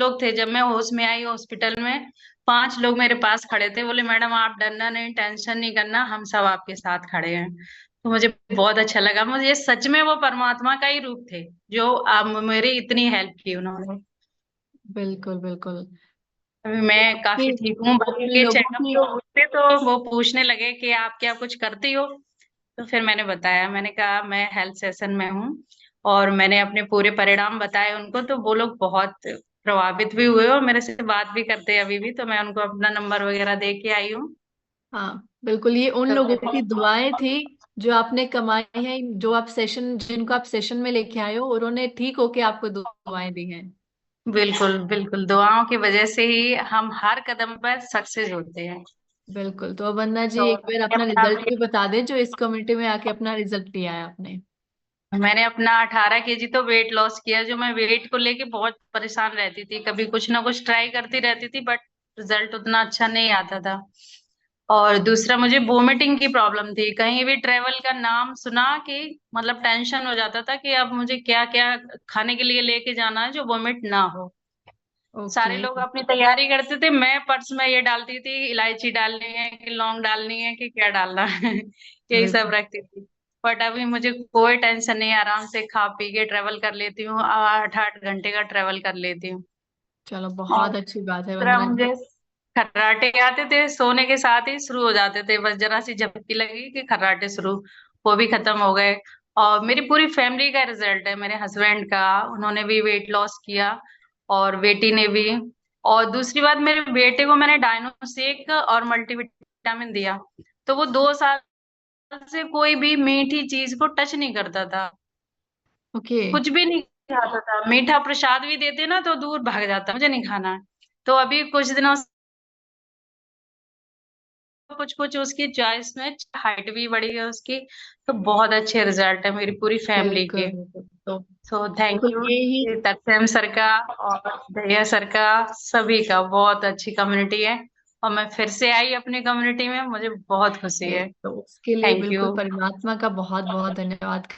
लोग थे जब मैं होश में आई हॉस्पिटल में। 5 लोग मेरे पास खड़े थे, बोले मैडम आप डरना नहीं, टेंशन नहीं करना, हम सब आपके साथ खड़े हैं। तो मुझे बहुत अच्छा लगा, मुझे सच में वो परमात्मा का ही रूप थे जो मेरी इतनी हेल्प की उन्होंने। बिल्कुल बिल्कुल। अभी मैं कि काफी ठीक हूँ, बाकी के लोगों चेकअप की, जो हुए तो वो पूछने लगे कि आप क्या कुछ करती हो। तो फिर मैंने बताया, मैंने कहा मैं हेल्थ सेशन में हूँ, और मैंने अपने पूरे परिणाम बताए उनको। तो वो लोग बहुत प्रभावित भी हुए और मेरे से बात भी करते हैं अभी भी। तो मैं उनको अपना नंबर वगैरह दे के आई हूँ। हाँ बिल्कुल, ये उन तो लोगों की दुआएं थी जो आपने कमाई हैं, जो आप सेशन, जिनको आप सेशन में लेके आए हो, और उन्होंने ठीक होके आपको दुआएं दी हैं। बिल्कुल बिल्कुल, दुआओं की वजह से ही हम हर कदम पर सक्सेस होते हैं। बिल्कुल। तो वंदना जी, तो एक बार अपना रिजल्ट भी बता दें, जो इस कम्युनिटी में आके अपना रिजल्ट लिया है आपने। मैंने अपना 18 kg तो वेट लॉस किया। जो मैं वेट को लेके बहुत परेशान रहती थी, कभी कुछ ना कुछ ट्राई करती रहती थी, बट रिजल्ट उतना अच्छा नहीं आता था। और दूसरा, मुझे वोमिटिंग की प्रॉब्लम थी। कहीं भी ट्रेवल का नाम सुना कि मतलब टेंशन हो जाता था कि अब मुझे क्या क्या खाने के लिए लेके जाना है जो वोमिट ना हो। ओके। सारे लोग अपनी तैयारी करते थे, मैं पर्स में ये डालती थी, इलायची डालनी है कि लौंग डालनी है कि क्या डालना है यही सब बिल्कुल। रखती थी। बट अभी मुझे कोई टेंशन नहीं, आराम से खा पी के ट्रेवल कर लेती हूँ, 8-8 घंटे का ट्रेवल कर लेती हूँ। चलो, और बहुत अच्छी बात है दूसरा, वंदना जी। मुझे खर्राटे आते थे, सोने के साथ ही शुरू हो जाते थे, बस जरा सी झपकी लगी कि खर्राटे शुरू, वो भी खत्म हो गए। और मेरी पूरी फैमिली का रिजल्ट है, मेरे हस्बैंड का, उन्होंने भी वेट लॉस किया, और बेटी ने भी। और दूसरी बात, मेरे बेटे को मैंने डायनोसेक और मल्टीविटामिन दिया, तो वो 2 साल से कोई भी मीठी चीज को टच नहीं करता था, ओके। कुछ भी नहीं खाता था। मीठा प्रसाद भी देते ना तो दूर भाग जाता, मुझे नहीं खाना है। तो अभी कुछ दिनों कुछ कुछ उसकी चॉइस में हाइट भी बढ़ी है उसकी। तो बहुत अच्छे रिजल्ट है मेरी पूरी फैमिली बिल्कुल के। बिल्कुल। तो सो थैंक बिल्कुल यू यही। तत्सम सर का और भैया सर का, सभी का। बहुत अच्छी कम्युनिटी है, और मैं फिर से आई अपनी कम्युनिटी में, मुझे बहुत खुशी है। तो उसके लिए थैंक बिल्कुल यू। परमात्मा का बहुत बहुत धन्यवाद।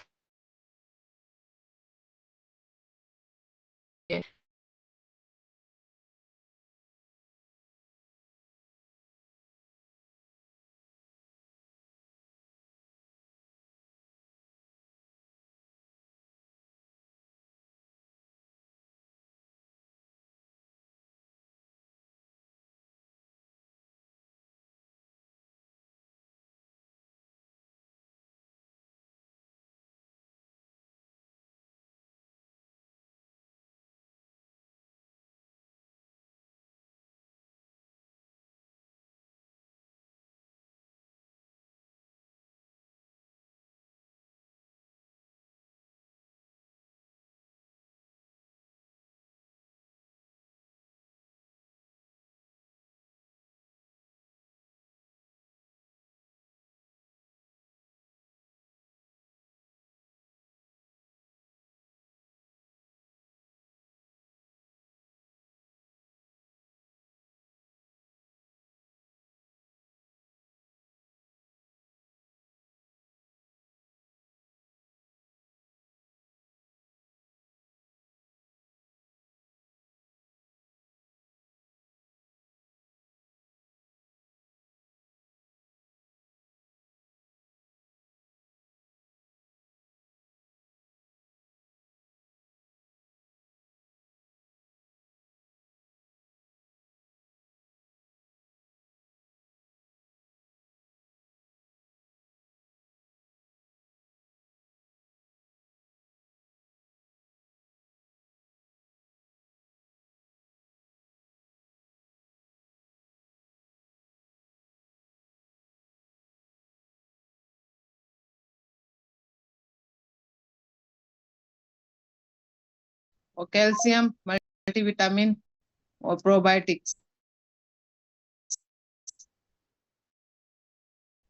और कैल्शियम, मल्टीविटामिन और प्रोबायोटिक्स।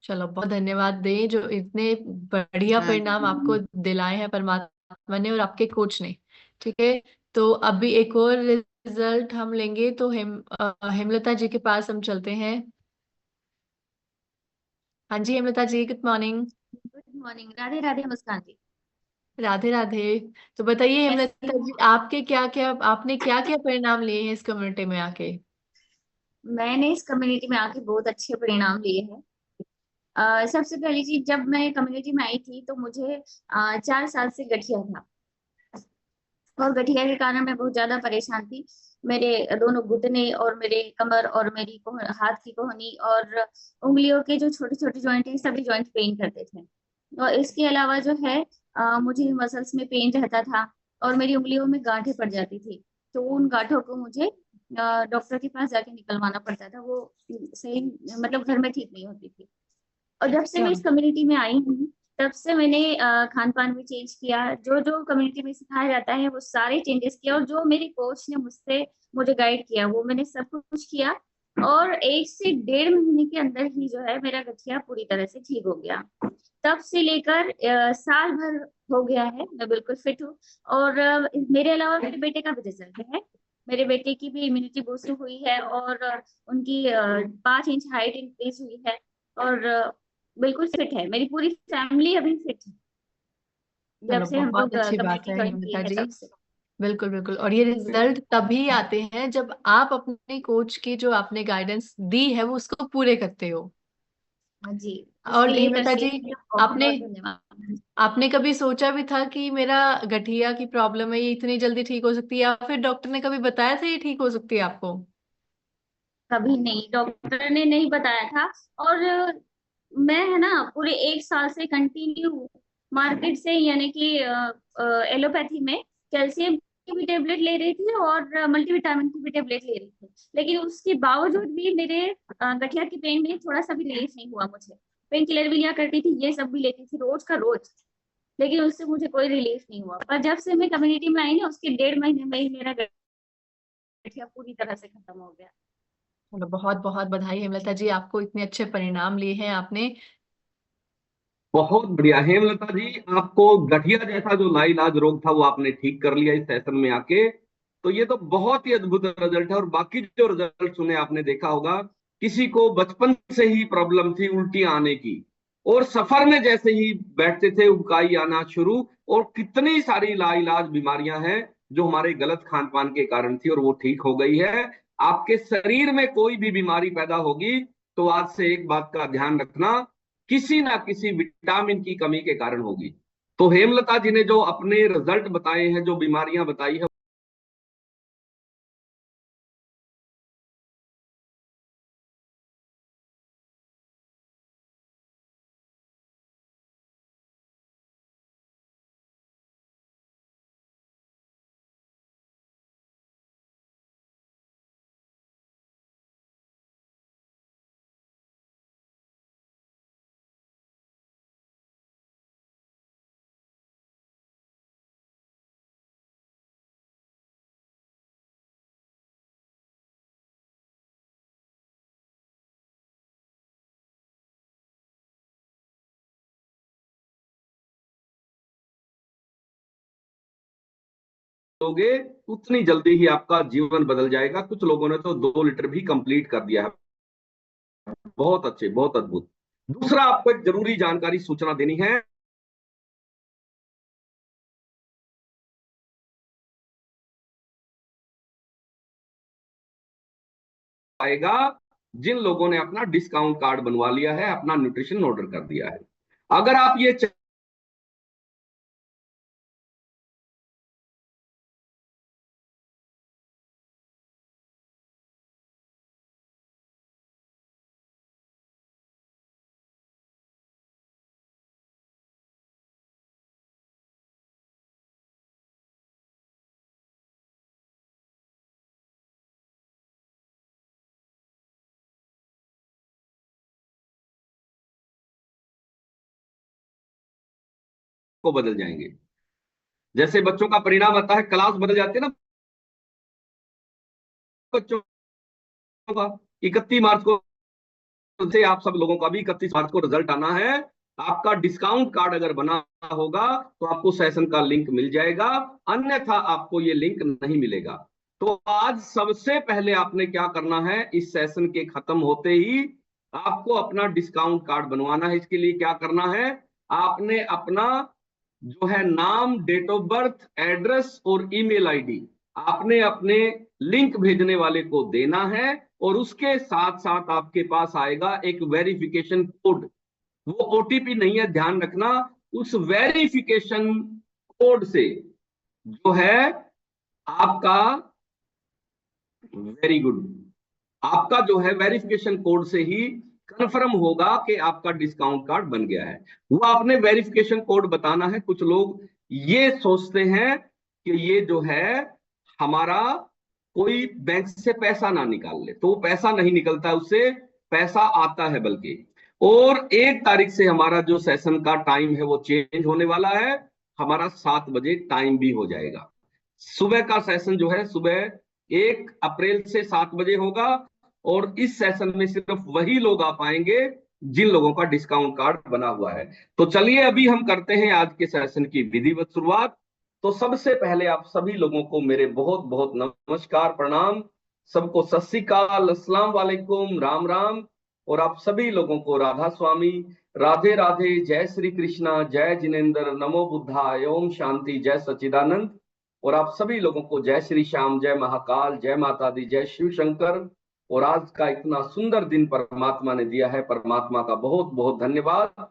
चलो, बहुत धन्यवाद दें जो इतने बढ़िया हाँ परिणाम आपको दिलाए हैं परमात्मा ने और आपके कोच ने। ठीक है। तो अभी एक और रिजल्ट हम लेंगे, तो हेमलता जी के पास हम चलते हैं। हाँ जी Hemlata ji, good morning. Good morning. Radhe Radhe Muskan ji. Radhe Radhe. तो बताइए हेमलता जी, आपके क्या क्या आपने क्या क्या परिणाम लिए हैं इस कम्युनिटी में आके? मैंने इस कम्युनिटी में आके बहुत अच्छे परिणाम लिए हैं। सबसे पहली चीज, जब मैं कम्युनिटी में आई थी तो मुझे 4 साल से गठिया था, और गठिया के कारण मैं बहुत ज्यादा परेशान थी। मेरे दोनों घुटने और मेरे कमर और मेरी हाथ की कोहनी और उंगलियों के जो छोटे छोटे जॉइंट हैं, सभी जॉइंट पेन करते थे। और इसके अलावा जो है मुझे मसल्स में पेन रहता था, और मेरी उंगलियों में गांठें पड़ जाती थी। तो उन गांठों को मुझे डॉक्टर के पास जाके निकलवाना पड़ता था। वो सही मतलब घर में ठीक नहीं होती थी। और जब से अच्छा। मैं इस कम्युनिटी में आई हूँ, तब से मैंने खान पान भी चेंज किया। जो जो कम्युनिटी में सिखाया जाता है वो सारे चेंजेस किया, और जो मेरे कोच ने मुझे गाइड किया वो मैंने सब कुछ किया। और 1 से 1.5 महीने के अंदर ही जो है मेरा गठिया पूरी तरह से ठीक हो गया। तब से लेकर साल भर हो गया है, मैं बिल्कुल फिट हूँ। और मेरे अलावा मेरे बेटे का भी रिजल्ट है। मेरे बेटे की भी इम्यूनिटी बूस्ट हुई है, और उनकी 5 इंच हाइट इंक्रीज हुई है। और बिल्कुल फिट है, मेरी पूरी फैमिली अभी फिट है, जब चलो से हम बहुत लोग अच्छी बात कम्युनिटी है ज्वाइन किए हेमलता हैं जी। तब से। बिल्कुल बिल्कुल। और ये रिजल्ट तभी आते हैं जब आप अपने कोच की जो आपने गाइडेंस दी है वो उसको पूरे करते हो। हाँ जी, और उसके लिए हेमलता जी, तरसेम का बहुत आपने बहुत धन्यवाद। आपने कभी सोचा भी था कि मेरा गठिया की प्रॉब्लम है ये इतनी जल्दी ठीक हो सकती है, या फिर डॉक्टर ने कभी बताया था ये ठीक हो सकती है आपको? कभी नहीं, डॉक्टर ने नहीं बताया था। और मैं है ना पूरे 1 साल से कंटिन्यू मार्केट से, यानी कि एलोपैथी में कैल्शियम की भी टेबलेट ले रही थी, और मल्टीविटामिन की भी टेबलेट ले रही थी। लेकिन उसके बावजूद भी मेरे गठिया की पेन में थोड़ा सा भी रिलीफ नहीं हुआ मुझे। पेन किलर भी लिया करती थी, ये सब भी लेती थी रोज का रोज, लेकिन उससे मुझे कोई रिलीफ नहीं हुआ। पर जब से मैं कम्युनिटी में आई ना, उसके 1.5 महीने में ही मेरा गठिया पूरी तरह से खत्म हो गया। चलो बहुत बहुत बधाई हेमलता जी, आपको इतने अच्छे परिणाम लिए हैं आपने। बहुत बढ़िया हेमलता जी, आपको गठिया जैसा जो लाइलाज रोग था वो आपने ठीक कर लिया इस सेशन में आके। तो ये तो बहुत ही अद्भुत रिजल्ट है। और बाकी जो रिजल्ट सुने आपने देखा होगा, किसी को बचपन से ही प्रॉब्लम थी उल्टी आने की, और सफर में जैसे ही बैठते थे उबकाई आना शुरू, और कितनी सारी लाइलाज बीमारियां हैं जो हमारे गलत खान पान के कारण थी और वो ठीक हो गई है। आपके शरीर में कोई भी बीमारी पैदा होगी तो आज से एक बात का ध्यान रखना, किसी ना किसी विटामिन की कमी के कारण होगी। तो हेमलता जी ने जो अपने रिजल्ट बताए हैं, जो बीमारियां बताई है, लोगे उतनी जल्दी ही आपका जीवन बदल जाएगा। कुछ लोगों ने तो 2 लीटर भी कंप्लीट कर दिया है। बहुत अच्छे, बहुत अद्भुत। दूसरा आपको एक जरूरी जानकारी सूचना देनी है। आएगा जिन लोगों ने अपना डिस्काउंट कार्ड बनवा लिया है, अपना न्यूट्रिशन ऑर्डर कर दिया है। अगर आप ये को बदल जाएंगे। जैसे बच्चों का परिणाम आता है, क्लास बदल जाती है ना बच्चों का, 31 मार्च को से आप सब लोगों का भी 31 मार्च को रिजल्ट आना है। आपका डिस्काउंट कार्ड अगर बना होगा तो आपको सेशन का लिंक मिल जाएगा, अन्यथा आपको ये लिंक नहीं मिलेगा। तो आज सबसे पहले आपने क्या करना है, इस सेशन के खत्म होते ही आपको अपना डिस्काउंट कार्ड बनवाना है। इसके लिए क्या करना है, आपने अपना जो है नाम, डेट ऑफ बर्थ, एड्रेस और ईमेल आईडी आपने अपने लिंक भेजने वाले को देना है, और उसके साथ साथ आपके पास आएगा एक वेरिफिकेशन कोड। वो ओटीपी नहीं है, ध्यान रखना। उस वेरिफिकेशन कोड से जो है आपका, वेरी गुड, आपका जो है वेरिफिकेशन कोड से ही कंफर्म होगा कि आपका डिस्काउंट कार्ड बन गया है। वो आपने वेरिफिकेशन कोड बताना है। कुछ लोग ये सोचते हैं कि ये जो है हमारा कोई बैंक से पैसा ना निकाल ले, तो पैसा नहीं निकलता है, उससे पैसा आता है बल्कि। और 1 तारीख से हमारा जो सेशन का टाइम है वो चेंज होने वाला है। हमारा 7 बजे टाइम भी हो जाएगा। सुबह का सेशन जो है सुबह 1 अप्रैल से 7 बजे होगा, और इस सेशन में सिर्फ वही लोग आ पाएंगे जिन लोगों का डिस्काउंट कार्ड बना हुआ है। तो चलिए अभी हम करते हैं आज के सेशन की विधिवत शुरुआत। तो सबसे पहले आप सभी लोगों को मेरे बहुत बहुत नमस्कार, प्रणाम। सबको सत श्री अकाल, अस्सलाम वालेकुम, राम राम। और आप सभी लोगों को राधा स्वामी, राधे राधे, जय श्री कृष्णा, जय जिनेन्द्र, नमो बुद्धाय, ओम शांति, जय सच्चिदानंद। और आप सभी लोगों को जय श्री श्याम, जय महाकाल, जय माता दी, जय शिव शंकर। और आज का इतना सुंदर दिन परमात्मा ने दिया है, परमात्मा का बहुत बहुत धन्यवाद।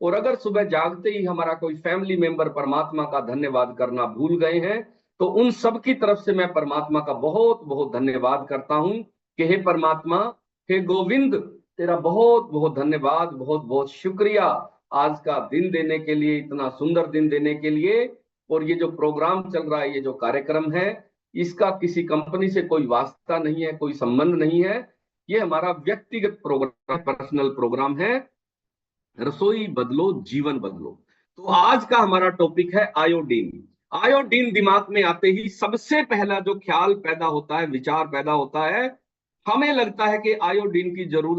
और अगर सुबह जागते ही हमारा कोई फैमिली मेंबर परमात्मा का धन्यवाद करना भूल गए हैं, तो उन सब की तरफ से मैं परमात्मा का बहुत बहुत धन्यवाद करता हूं कि हे परमात्मा, हे गोविंद, तेरा बहुत बहुत धन्यवाद, बहुत बहुत शुक्रिया आज का दिन देने के लिए, इतना सुंदर दिन देने के लिए। और ये जो प्रोग्राम चल रहा है, ये जो कार्यक्रम है, इसका किसी कंपनी से कोई वास्ता नहीं है, कोई संबंध नहीं है। ये हमारा व्यक्तिगत प्रोग्राम, पर्सनल प्रोग्राम है। रसोई बदलो, जीवन बदलो। तो आज का हमारा टॉपिक है आयोडीन। आयोडीन दिमाग में आते ही सबसे पहला जो ख्याल पैदा होता है, विचार पैदा होता है, हमें लगता है कि आयोडीन की जरूरत